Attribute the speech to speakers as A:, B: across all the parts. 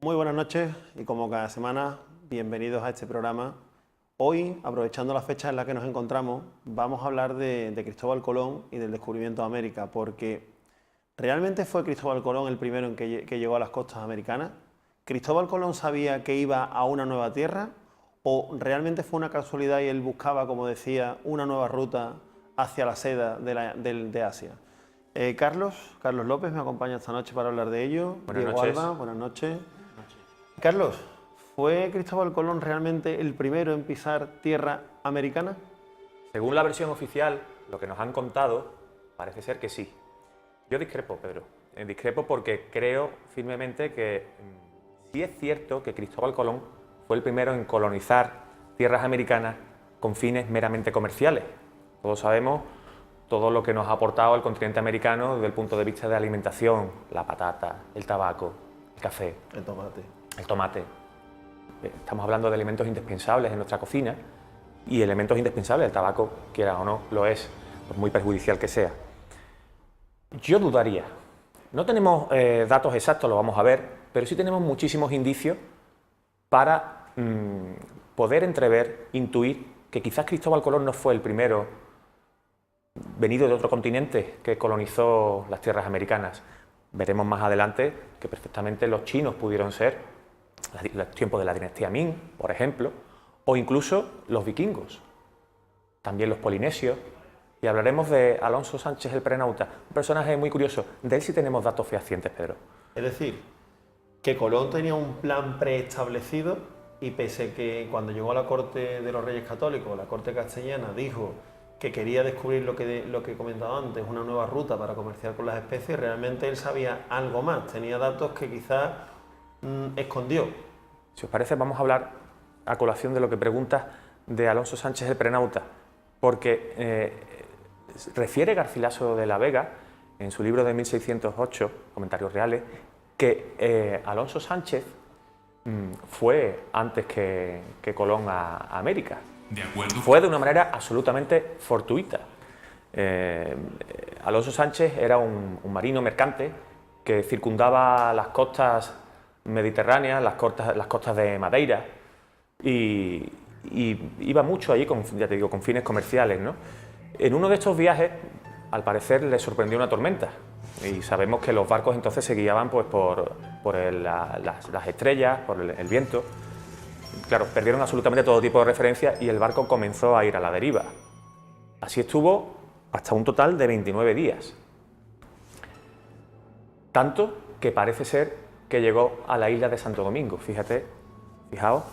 A: Muy buenas noches y como cada semana, bienvenidos a este programa. Hoy, aprovechando la fecha en la que nos encontramos, vamos a hablar de Cristóbal Colón y del descubrimiento de América, porque ¿realmente fue Cristóbal Colón el primero en que llegó a las costas americanas? ¿Cristóbal Colón sabía que iba a una nueva tierra? ¿O realmente fue una casualidad y él buscaba, como decía, una nueva ruta hacia la seda de Asia? Carlos López me acompaña esta noche para hablar de ello.
B: Buenas
A: Diego
B: noches.
A: Alba, buenas noches. Carlos, ¿fue Cristóbal Colón realmente el primero en pisar tierra americana?
B: Según la versión oficial, lo que nos han contado, parece ser que sí. Yo discrepo, Pedro. Discrepo porque creo firmemente que sí es cierto que Cristóbal Colón fue el primero en colonizar tierras americanas con fines meramente comerciales. Todos sabemos todo lo que nos ha aportado el continente americano desde el punto de vista de alimentación: la patata, el tabaco, el café,
A: El tomate.
B: el tomate. Estamos hablando de elementos indispensables en nuestra cocina, y elementos indispensables, el tabaco, quiera o no, lo es, por muy perjudicial que sea. Yo dudaría. No tenemos datos exactos, lo vamos a ver, pero sí tenemos muchísimos indicios para poder entrever, intuir que quizás Cristóbal Colón no fue el primero venido de otro continente que colonizó las tierras americanas. Veremos más adelante que perfectamente los chinos pudieron ser, los tiempos de la dinastía Ming, por ejemplo, o incluso los vikingos, también los polinesios, y hablaremos de Alonso Sánchez el Prenauta, un personaje muy curioso. De él sí tenemos datos fehacientes, Pedro.
A: Es decir, que Colón tenía un plan preestablecido y pese que cuando llegó a la corte de los Reyes Católicos, la corte castellana, dijo que quería descubrir lo que he comentado antes, una nueva ruta para comerciar con las especies, realmente él sabía algo más, tenía datos que quizás escondió.
B: Si os parece, vamos a hablar a colación de lo que preguntas de Alonso Sánchez el Prenauta, porque refiere Garcilaso de la Vega, en su libro de 1608, Comentarios Reales, que Alonso Sánchez fue antes que Colón a América.
C: De acuerdo.
B: Fue de una manera absolutamente fortuita. Alonso Sánchez era un marino mercante que circundaba las costas mediterráneas, las costas de Madeira, y iba mucho allí, ya te digo, con fines comerciales, ¿no? En uno de estos viajes, al parecer, le sorprendió una tormenta, y sabemos que los barcos entonces se guiaban pues, por las estrellas, por el viento. Claro, perdieron absolutamente todo tipo de referencia y el barco comenzó a ir a la deriva. Así estuvo hasta un total de 29 días. Tanto que parece ser que llegó a la isla de Santo Domingo. Fijaos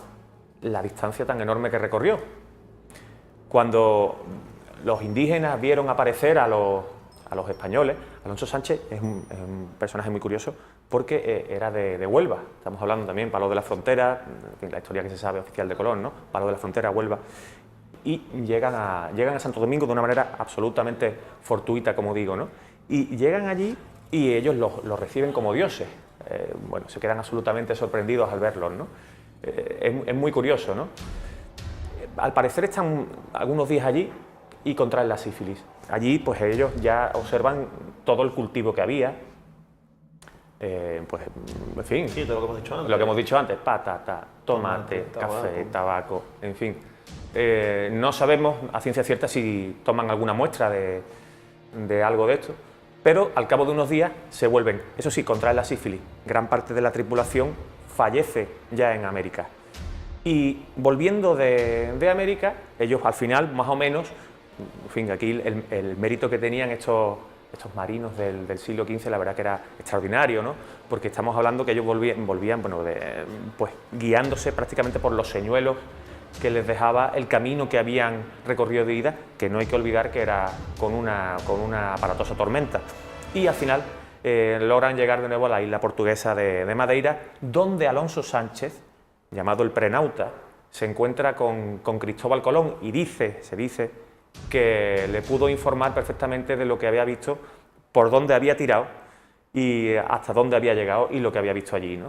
B: la distancia tan enorme que recorrió. Cuando los indígenas vieron aparecer a los españoles, Alonso Sánchez es un personaje muy curioso porque era de Huelva. Estamos hablando también Palos de la Frontera, en fin, la historia que se sabe oficial de Colón, ¿no? Palos de la Frontera, Huelva. Y llegan a Santo Domingo de una manera absolutamente fortuita, como digo, ¿no? Y llegan allí y ellos los reciben como dioses. Bueno, se quedan absolutamente sorprendidos al verlos, ¿no? Es muy curioso, ¿no? Al parecer están algunos días allí y contraen la sífilis. Allí, pues ellos ya observan todo el cultivo que había, pues, en fin,
A: Sí, todo lo que hemos dicho antes.
B: lo que hemos dicho antes: patata, tomate, café, tabaco, en fin. No sabemos a ciencia cierta si toman alguna muestra de algo de esto, pero al cabo de unos días se vuelven, eso sí, contraen la sífilis. Gran parte de la tripulación fallece ya en América. Y volviendo de América, ellos al final, más o menos, en fin, aquí el mérito que tenían estos marinos del siglo XV, la verdad que era extraordinario, ¿no? Porque estamos hablando que ellos volvían bueno, pues guiándose prácticamente por los señuelos que les dejaba el camino que habían recorrido de ida, que no hay que olvidar que era con una aparatosa tormenta. Y al final logran llegar de nuevo a la isla portuguesa de Madeira, donde Alonso Sánchez, llamado el Prenauta, se encuentra con Cristóbal Colón y se dice que le pudo informar perfectamente de lo que había visto, por dónde había tirado y hasta dónde había llegado y lo que había visto allí, ¿no?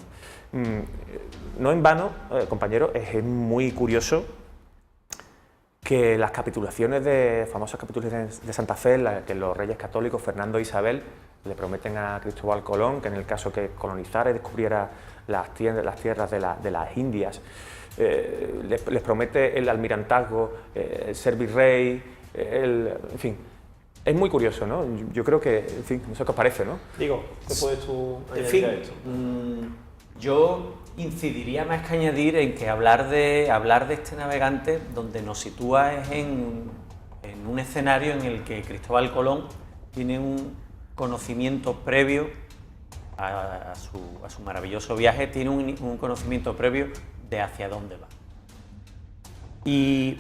B: No en vano, compañero, es muy curioso que las capitulaciones famosas capitulaciones de Santa Fe, que los reyes católicos Fernando e Isabel le prometen a Cristóbal Colón que en el caso que colonizara y descubriera las tierras de las Indias, les promete el almirantazgo, ser virrey, en fin. Es muy curioso, ¿no? Yo creo que, en fin, no sé qué os parece, ¿no?
A: Digo, ¿qué puedes tú
C: En
A: añadir
C: fin,
A: a esto?
C: yo incidiría más que añadir en que hablar de este navegante donde nos sitúa es en un escenario en el que Cristóbal Colón tiene un conocimiento previo a su maravilloso viaje, tiene un conocimiento previo de hacia dónde va. Y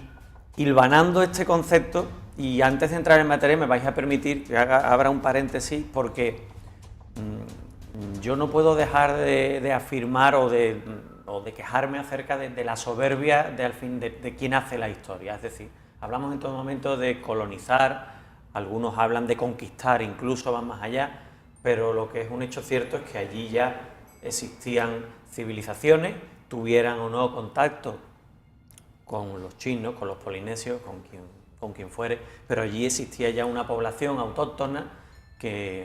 C: hilvanando este concepto, y antes de entrar en materia me vais a permitir que abra un paréntesis porque yo no puedo dejar de afirmar o de quejarme acerca de la soberbia de quien hace la historia. Es decir, hablamos en todo momento de colonizar, algunos hablan de conquistar, incluso van más allá, pero lo que es un hecho cierto es que allí ya existían civilizaciones, tuvieran o no contacto con los chinos, con los polinesios, con quien fuere, pero allí existía ya una población autóctona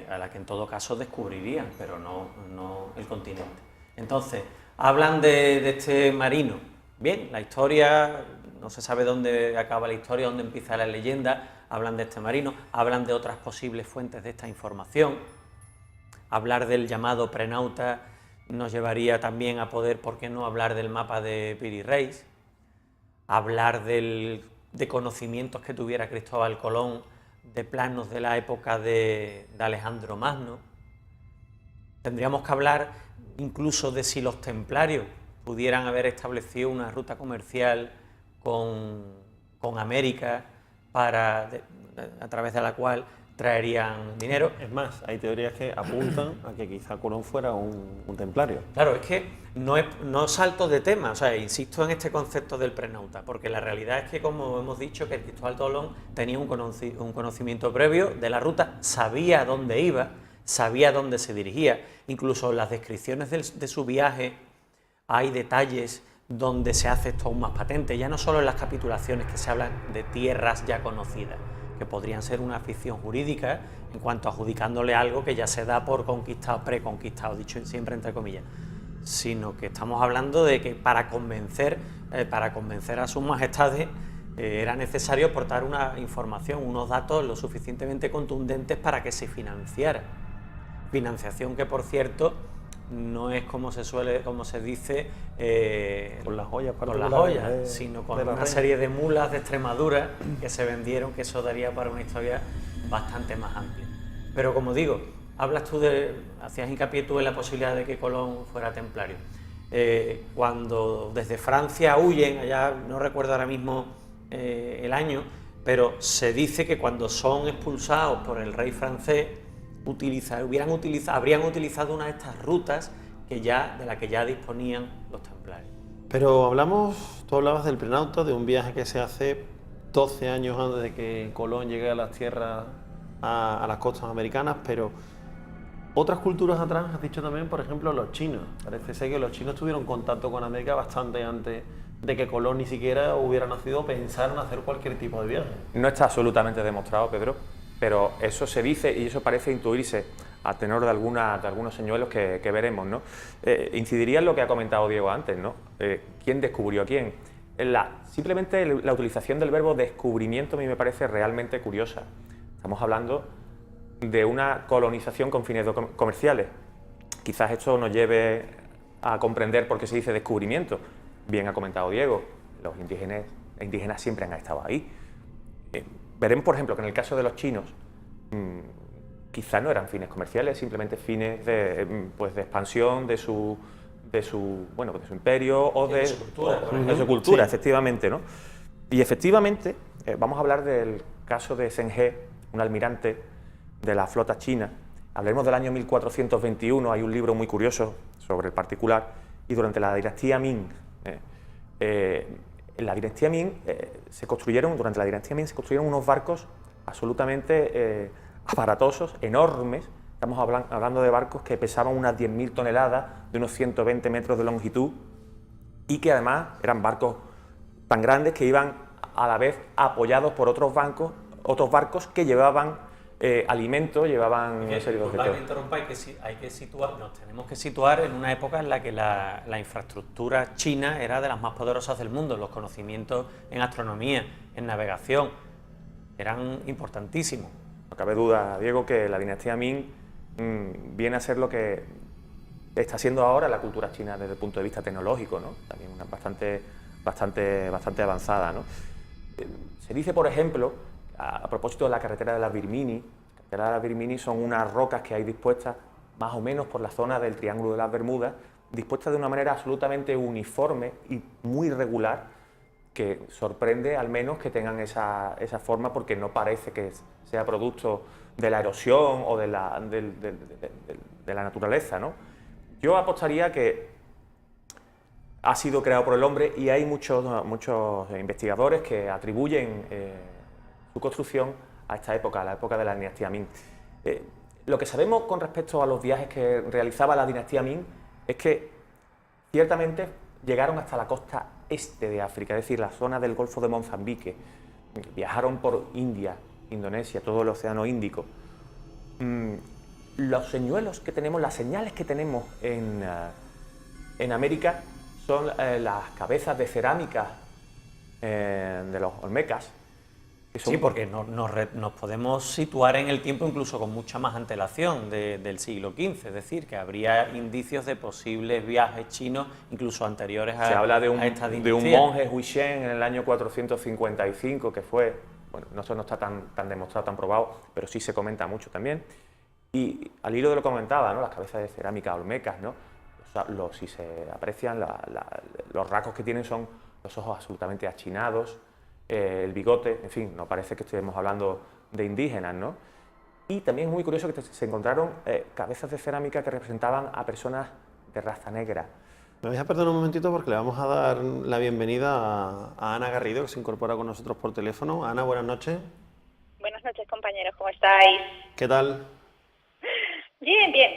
C: a la que en todo caso descubrirían, pero no el continente. Entonces, hablan de este marino. Bien, la historia, no se sabe dónde acaba la historia, dónde empieza la leyenda, hablan de este marino, hablan de otras posibles fuentes de esta información. Hablar del llamado prenauta nos llevaría también a poder, ¿por qué no?, hablar del mapa de Piri Reis, hablar de conocimientos que tuviera Cristóbal Colón, de planos de la época de Alejandro Magno. Tendríamos que hablar incluso de si los templarios pudieran haber establecido una ruta comercial con América a través de la cual traerían dinero.
A: Es más, hay teorías que apuntan a que quizá Colón fuera un templario.
C: Claro, es que no salto de tema, o sea, insisto en este concepto del prenauta, porque la realidad es que, como hemos dicho, que Cristóbal Colón tenía un conocimiento previo de la ruta, sabía dónde iba, sabía dónde se dirigía, incluso en las descripciones de su viaje hay detalles donde se hace esto aún más patente, ya no solo en las capitulaciones que se hablan de tierras ya conocidas, que podrían ser una ficción jurídica en cuanto a adjudicándole algo que ya se da por conquistado, preconquistado, dicho siempre entre comillas, sino que estamos hablando de que para convencer a sus majestades era necesario aportar una información, unos datos lo suficientemente contundentes para que se financiara. Financiación que, por cierto, no es como se dice
A: con las joyas,
C: sino con una serie de mulas de Extremadura que se vendieron, que eso daría para una historia bastante más amplia. Pero como digo, hacías hincapié tú en la posibilidad de que Colón fuera templario. Cuando desde Francia huyen, allá no recuerdo ahora mismo el año, pero se dice que cuando son expulsados por el rey francés, habrían utilizado una de estas rutas de la que ya disponían los templarios.
A: Pero tú hablabas del prenauta, de un viaje que se hace 12 años antes de que Colón llegue a las tierras, a las costas americanas, pero otras culturas atrás, has dicho también, por ejemplo, los chinos. Parece ser que los chinos tuvieron contacto con América bastante antes de que Colón ni siquiera hubiera nacido o pensaron hacer cualquier tipo de viaje.
B: No está absolutamente demostrado, Pedro, pero eso se dice y eso parece intuirse a tenor de algunos señuelos que veremos, ¿no? Incidiría en lo que ha comentado Diego antes, ¿no? ¿Quién descubrió a quién? Simplemente la utilización del verbo descubrimiento a mí me parece realmente curiosa. Estamos hablando de una colonización con fines comerciales. Quizás esto nos lleve a comprender por qué se dice descubrimiento. Bien ha comentado Diego, los indígenas siempre han estado ahí. Veremos, por ejemplo, que en el caso de los chinos, quizás no eran fines comerciales, simplemente fines de expansión de su imperio o de su cultura, sí. Efectivamente, ¿no? Y efectivamente, vamos a hablar del caso de Zheng He, un almirante de la flota china. Hablaremos del año 1421, hay un libro muy curioso sobre el particular, y durante la dinastía Ming, durante la dinastía Ming se construyeron unos barcos absolutamente aparatosos, enormes. Estamos hablando de barcos que pesaban unas 10.000 toneladas, de unos 120 metros de longitud, y que además eran barcos tan grandes que iban a la vez apoyados por otros barcos que llevaban alimentos, llevaban una serie de objetos.
C: Nos tenemos que situar en una época en la que la infraestructura china era de las más poderosas del mundo. Los conocimientos en astronomía, en navegación, eran importantísimos.
B: No cabe duda, Diego, que la dinastía Ming viene a ser lo que está siendo ahora la cultura china desde el punto de vista tecnológico, ¿no? También una bastante avanzada, ¿no? Se dice, por ejemplo, a propósito de la carretera de las Birmini, la carretera de las Birmini son unas rocas que hay dispuestas más o menos por la zona del Triángulo de las Bermudas, dispuestas de una manera absolutamente uniforme y muy regular, que sorprende al menos que tengan esa forma, porque no parece que sea producto de la erosión o de la naturaleza, ¿no? Yo apostaría que ha sido creado por el hombre y hay muchos investigadores que atribuyen su construcción a esta época, a la época de la dinastía Ming. Lo que sabemos con respecto a los viajes que realizaba la dinastía Ming es que ciertamente llegaron hasta la costa este de África, es decir, la zona del Golfo de Mozambique, viajaron por India, Indonesia, todo el Océano Índico. Los señuelos que tenemos, las señales que tenemos en América son las cabezas de cerámica de los olmecas.
C: Sí, porque nos podemos situar en el tiempo incluso con mucha más antelación del siglo XV, es decir, que habría indicios de posibles viajes chinos incluso anteriores a esta dinastía.
B: Se habla de un monje Huixen en el año 455 que fue, bueno, eso no está tan demostrado, tan probado, pero sí se comenta mucho también. Y al hilo de lo que comentaba, ¿no? Las cabezas de cerámica olmecas, ¿no? Si se aprecian, los rasgos que tienen son los ojos absolutamente achinados, el bigote, en fin, no parece que estemos hablando de indígenas, ¿no? Y también es muy curioso que se encontraron cabezas de cerámica que representaban a personas de raza negra.
A: Me vais a perdonar un momentito porque le vamos a dar la bienvenida a Ana Garrido, que se incorpora con nosotros por teléfono. Ana, buenas noches.
D: Buenas noches, compañeros, ¿cómo estáis?
A: ¿Qué tal?
D: Bien, bien.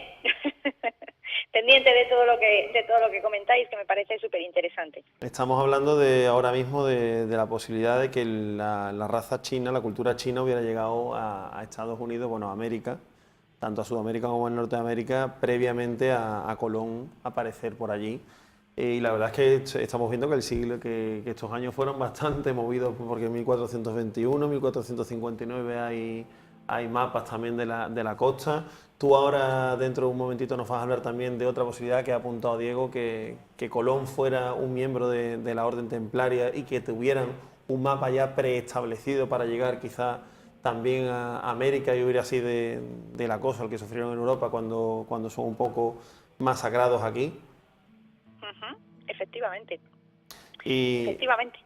D: Pendiente de todo lo que comentáis, que me parece súper interesante.
A: Estamos hablando ahora mismo de la posibilidad de que la raza china, la cultura china hubiera llegado a Estados Unidos, bueno, a América, tanto a Sudamérica como a Norteamérica, previamente a Colón aparecer por allí. Y la verdad es que estamos viendo que estos años fueron bastante movidos, porque en 1421, 1459 hay mapas también de la costa. Tú ahora, dentro de un momentito, nos vas a hablar también de otra posibilidad que ha apuntado Diego, que Colón fuera un miembro de la Orden Templaria y que tuvieran un mapa ya preestablecido para llegar quizá también a América y huir así de la cosa al que sufrieron en Europa cuando son un poco masacrados aquí.
D: Efectivamente.
A: Efectivamente.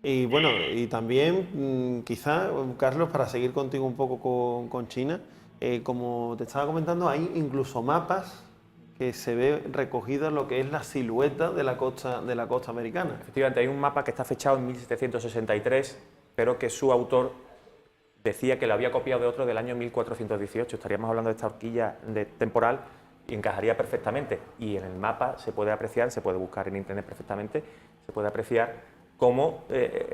A: Y bueno, y también quizá, Carlos, para seguir contigo un poco con China, como te estaba comentando, hay incluso mapas que se ve recogido en lo que es la silueta de la costa americana.
B: Efectivamente, hay un mapa que está fechado en 1763, pero que su autor decía que lo había copiado de otro del año 1418. Estaríamos hablando de esta horquilla temporal y encajaría perfectamente. Y en el mapa se puede apreciar, se puede buscar en internet perfectamente, se puede apreciar cómo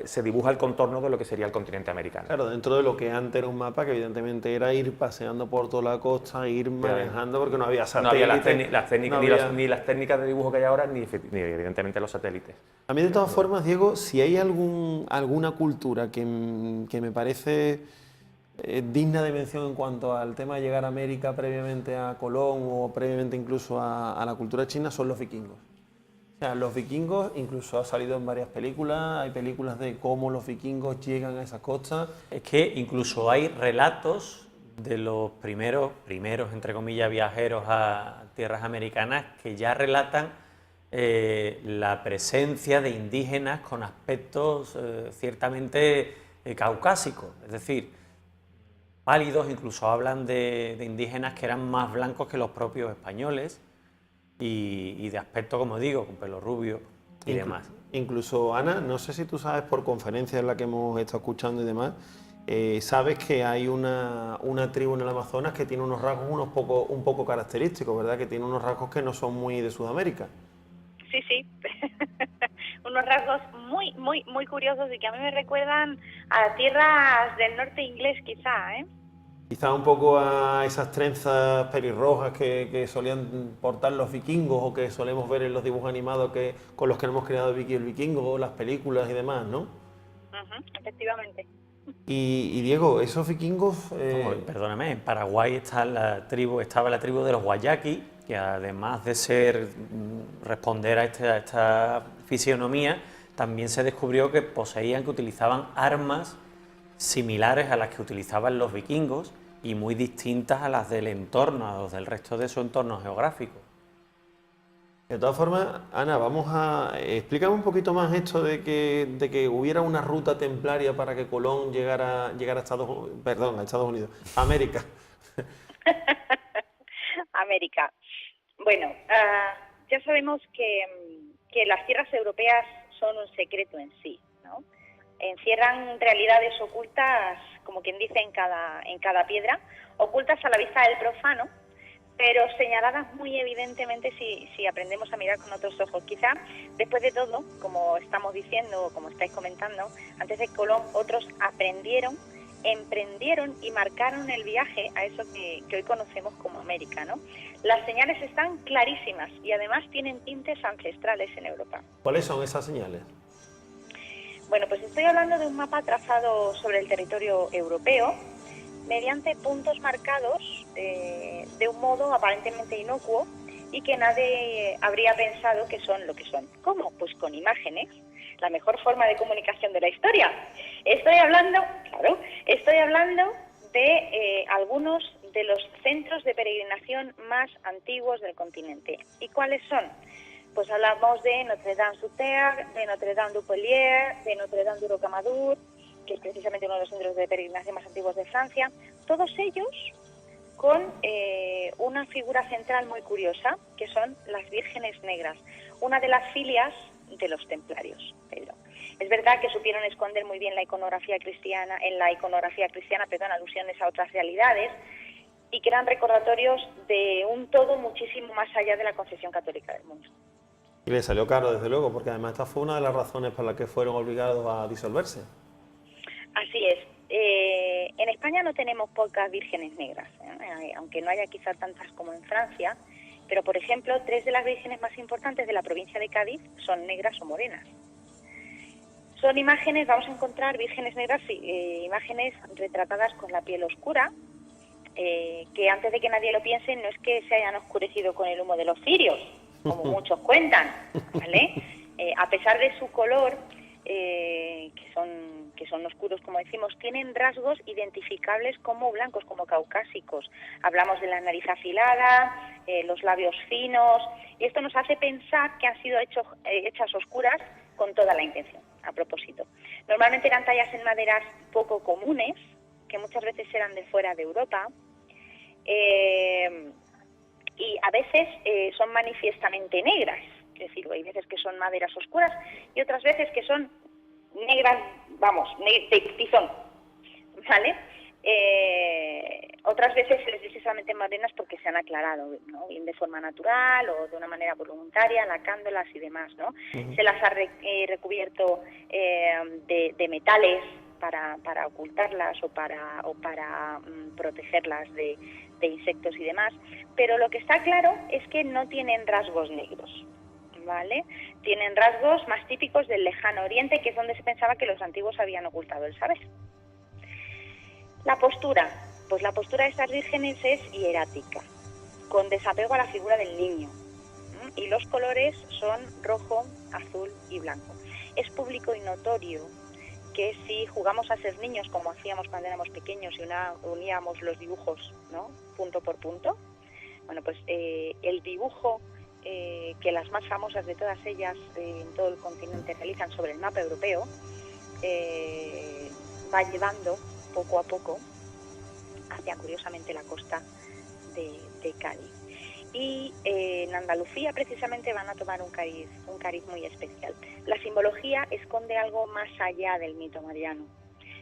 B: se dibuja el contorno de lo que sería el continente americano.
A: Claro, dentro de lo que antes era un mapa que evidentemente era ir paseando por toda la costa, ir manejando, porque no había satélites.
B: No había ni las técnicas de dibujo que hay ahora, ni evidentemente los satélites.
A: A mí, de todas formas, Diego, si hay alguna cultura que me parece digna de mención en cuanto al tema de llegar a América previamente a Colón o previamente incluso a la cultura china, son los vikingos. O sea, los vikingos, incluso ha salido en varias películas, hay películas de cómo los vikingos llegan a esas costas.
C: Es que incluso hay relatos de los primeros, entre comillas, viajeros a tierras americanas que ya relatan la presencia de indígenas con aspectos ciertamente caucásicos, es decir, pálidos, incluso hablan de indígenas que eran más blancos que los propios españoles. Y de aspecto, como digo, con pelo rubio y demás.
A: Incluso, Ana, no sé si tú sabes por conferencias en las que hemos estado escuchando y demás, sabes que hay una tribu en el Amazonas que tiene unos rasgos un poco característicos, ¿verdad? Que tiene unos rasgos que no son muy de Sudamérica.
D: Sí. unos rasgos muy curiosos y que a mí me recuerdan a tierras del norte inglés quizá, ¿eh?
A: Quizá un poco a esas trenzas pelirrojas que solían portar los vikingos o que solemos ver en los dibujos animados con los que hemos creado Vicky el Vikingo, las películas y demás, ¿no?
D: Efectivamente.
A: Y Diego, esos vikingos...
C: Perdóname, en Paraguay estaba la tribu de los Guayaki, que además de responder a esta fisionomía, también se descubrió que poseían, que utilizaban armas similares a las que utilizaban los vikingos y muy distintas a las del entorno, a los del resto de su entorno geográfico.
A: De todas formas, Ana, explícame un poquito más esto de que hubiera una ruta templaria para que Colón llegara a Estados Unidos, a América.
D: América. Bueno, ya sabemos que las tierras europeas son un secreto en sí, ¿no? Encierran realidades ocultas, como quien dice, en cada piedra, ocultas a la vista del profano, pero señaladas muy evidentemente si aprendemos a mirar con otros ojos. Quizá, después de todo, como estamos diciendo, como estáis comentando, antes de Colón otros emprendieron y marcaron el viaje a eso que hoy conocemos como América, ¿no? Las señales están clarísimas y además tienen tintes ancestrales en Europa.
A: ¿Cuáles son esas señales?
D: Bueno, pues estoy hablando de un mapa trazado sobre el territorio europeo mediante puntos marcados de un modo aparentemente inocuo y que nadie habría pensado que son lo que son. ¿Cómo? Pues con imágenes, la mejor forma de comunicación de la historia. Estoy hablando de algunos de los centros de peregrinación más antiguos del continente. ¿Y cuáles son? Pues hablamos de Notre-Dame-sur-Terre, de Notre-Dame-du-Pellier, de Notre-Dame-du-Rocamadour, que es precisamente uno de los centros de peregrinación más antiguos de Francia. Todos ellos con una figura central muy curiosa, que son las vírgenes negras, una de las filias de los templarios, Pedro. Es verdad que supieron esconder muy bien en la iconografía cristiana, alusiones a otras realidades, y que eran recordatorios de un todo muchísimo más allá de la concepción católica del mundo.
A: Y le salió caro, desde luego, porque además esta fue una de las razones por las que fueron obligados a disolverse.
D: Así es. En España no tenemos pocas vírgenes negras, aunque no haya quizá tantas como en Francia, pero por ejemplo, 3 de las vírgenes más importantes de la provincia de Cádiz son negras o morenas. Son imágenes, vamos a encontrar vírgenes negras, imágenes retratadas con la piel oscura, que antes de que nadie lo piense, no es que se hayan oscurecido con el humo de los cirios, como muchos cuentan, ¿vale? A pesar de su color, que son oscuros, como decimos, tienen rasgos identificables como blancos, como caucásicos. Hablamos de la nariz afilada, los labios finos, y esto nos hace pensar que han sido hechas oscuras con toda la intención, a propósito. Normalmente eran tallas en maderas poco comunes, que muchas veces eran de fuera de Europa, y a veces son manifiestamente negras, es decir, hay veces que son maderas oscuras y otras veces que son negras, de tizón, ¿vale? Otras veces se les dice solamente morenas porque se han aclarado, ¿no? Bien de forma natural o de una manera voluntaria, lacándolas y demás, ¿no? Se las ha recubierto de metales para ocultarlas o para protegerlas de insectos y demás, pero lo que está claro es que no tienen rasgos negros, ¿vale? Tienen rasgos más típicos del lejano oriente, que es donde se pensaba que los antiguos habían ocultado el saber. La postura, pues la postura de estas vírgenes es hierática, con desapego a la figura del niño, y los colores son rojo, azul y blanco. Es público y notorio que si jugamos a ser niños como hacíamos cuando éramos pequeños y uníamos los dibujos, ¿no?, punto por punto, bueno, pues el dibujo que las más famosas de todas ellas en todo el continente realizan sobre el mapa europeo va llevando poco a poco hacia, curiosamente, la costa de Cádiz. Y en Andalucía precisamente van a tomar un cariz muy especial. La simbología esconde algo más allá del mito mariano.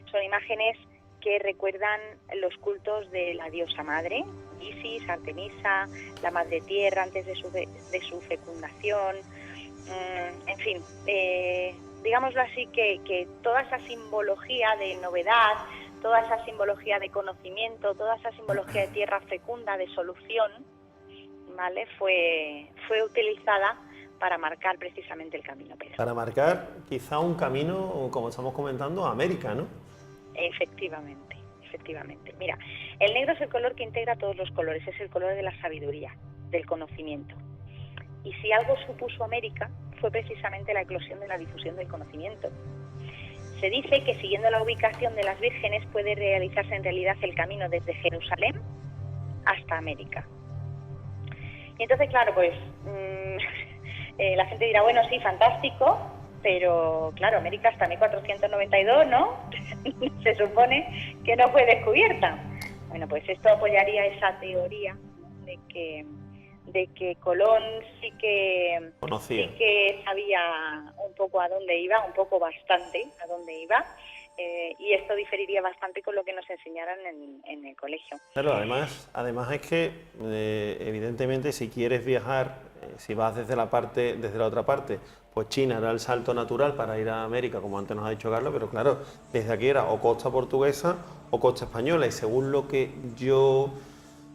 D: Son imágenes que recuerdan los cultos de la diosa madre, Isis, Artemisa, la madre tierra antes de su fecundación, en fin, digámoslo así, que toda esa simbología de novedad, toda esa simbología de conocimiento, toda esa simbología de tierra fecunda, de solución, ¿vale? Fue utilizada para marcar precisamente el camino Pedro.
A: Para marcar quizá un camino, como estamos comentando, a América, ¿no?
D: Efectivamente, efectivamente. Mira, el negro es el color que integra todos los colores, es el color de la sabiduría, del conocimiento. Y si algo supuso América, fue precisamente la eclosión de la difusión del conocimiento. Se dice que siguiendo la ubicación de las vírgenes puede realizarse en realidad el camino desde Jerusalén hasta América. Y entonces, claro, pues la gente dirá, bueno, sí, fantástico, pero claro, América hasta 1492, ¿no? Se supone que no fue descubierta. Bueno, pues esto apoyaría esa teoría, ¿no? de que Colón sí que sabía un poco a dónde iba, un poco bastante a dónde iba, y esto diferiría bastante con lo que nos enseñaran en el colegio.
A: Claro, además es que evidentemente si quieres viajar, si vas desde la otra parte, pues China era el salto natural para ir a América, como antes nos ha dicho Carlos, pero claro, desde aquí era o costa portuguesa o costa española, y según lo que yo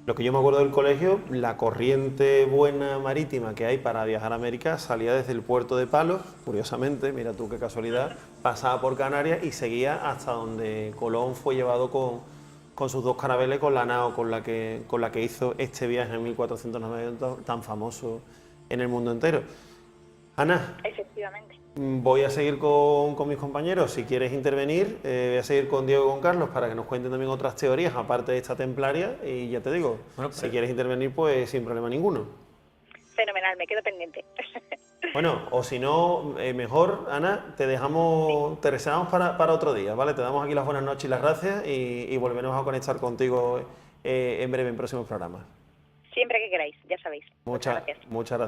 A: me acuerdo del colegio, la corriente buena marítima que hay para viajar a América salía desde el puerto de Palos, curiosamente, mira tú qué casualidad, pasaba por Canarias y seguía hasta donde Colón fue llevado con sus dos carabeles, con la nao con la que hizo este viaje en 1490 tan famoso en el mundo entero. Ana,
D: efectivamente,
A: voy a seguir con mis compañeros. Si quieres intervenir, voy a seguir con Diego y con Carlos para que nos cuenten también otras teorías, aparte de esta templaria. Y ya te digo, bueno, si quieres intervenir, pues sin problema ninguno.
D: Fenomenal, me quedo pendiente.
A: Bueno, o si no, mejor, Ana, te reservamos para otro día, ¿vale? Te damos aquí las buenas noches y las gracias y volveremos a conectar contigo en breve en próximos programas.
D: Siempre que queráis, ya sabéis.
A: Muchas gracias.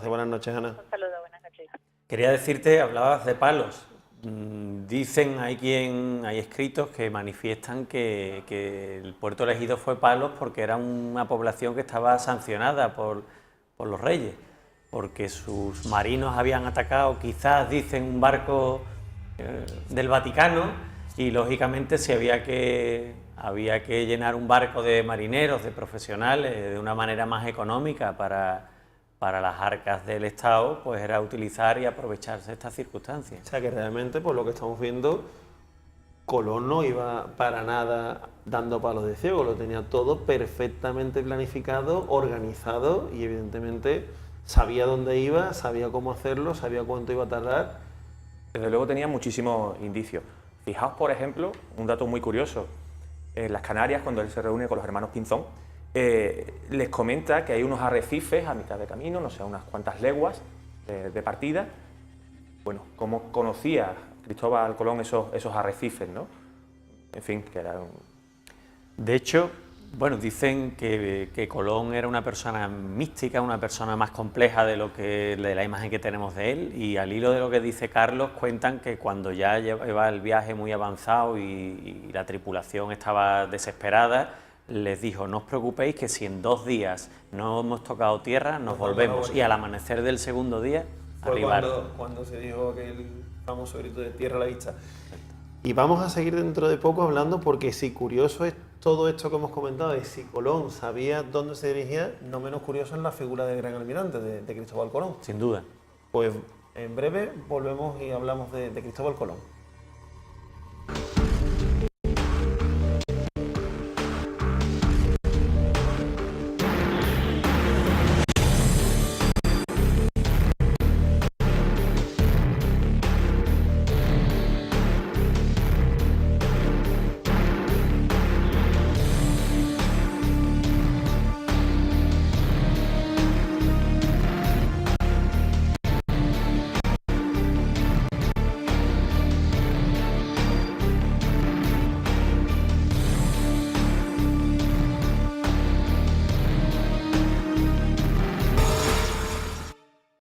A: Buenas noches, Ana.
D: Un saludo, buenas noches.
C: Quería decirte, hablabas de Palos. Dicen, hay escritos que manifiestan que el puerto elegido fue Palos porque era una población que estaba sancionada por los reyes, porque sus marinos habían atacado, quizás dicen, un barco del Vaticano, y lógicamente si había que llenar un barco de marineros, de profesionales, de una manera más económica para las arcas del Estado, pues era utilizar y aprovecharse estas circunstancias.
A: O sea que realmente, por lo que estamos viendo, Colón no iba para nada dando palos de ciego, lo tenía todo perfectamente planificado, organizado y evidentemente sabía dónde iba, sabía cómo hacerlo, sabía cuánto iba a tardar.
B: Desde luego tenía muchísimos indicios. Fijaos, por ejemplo, un dato muy curioso. En las Canarias, cuando él se reúne con los hermanos Pinzón, les comenta que hay unos arrecifes a mitad de camino, no sé, unas cuantas leguas de partida. Bueno, ¿cómo conocía Cristóbal Colón esos arrecifes, ¿no? En fin, que era un...
C: De hecho, bueno, dicen que Colón era una persona mística, una persona más compleja de la imagen que tenemos de él, y al hilo de lo que dice Carlos, cuentan que cuando ya lleva el viaje muy avanzado y la tripulación estaba desesperada, les dijo, no os preocupéis que si en 2 días no hemos tocado tierra, nos volvemos, y al amanecer del segundo día, arribaron.
A: Cuando se dijo aquel famoso grito de tierra a la vista. Y vamos a seguir dentro de poco hablando, porque si curioso es todo esto que hemos comentado, y si Colón sabía dónde se dirigía, no menos curioso es la figura del gran almirante, de Cristóbal Colón.
C: Sin duda.
A: Pues en breve volvemos y hablamos de Cristóbal Colón.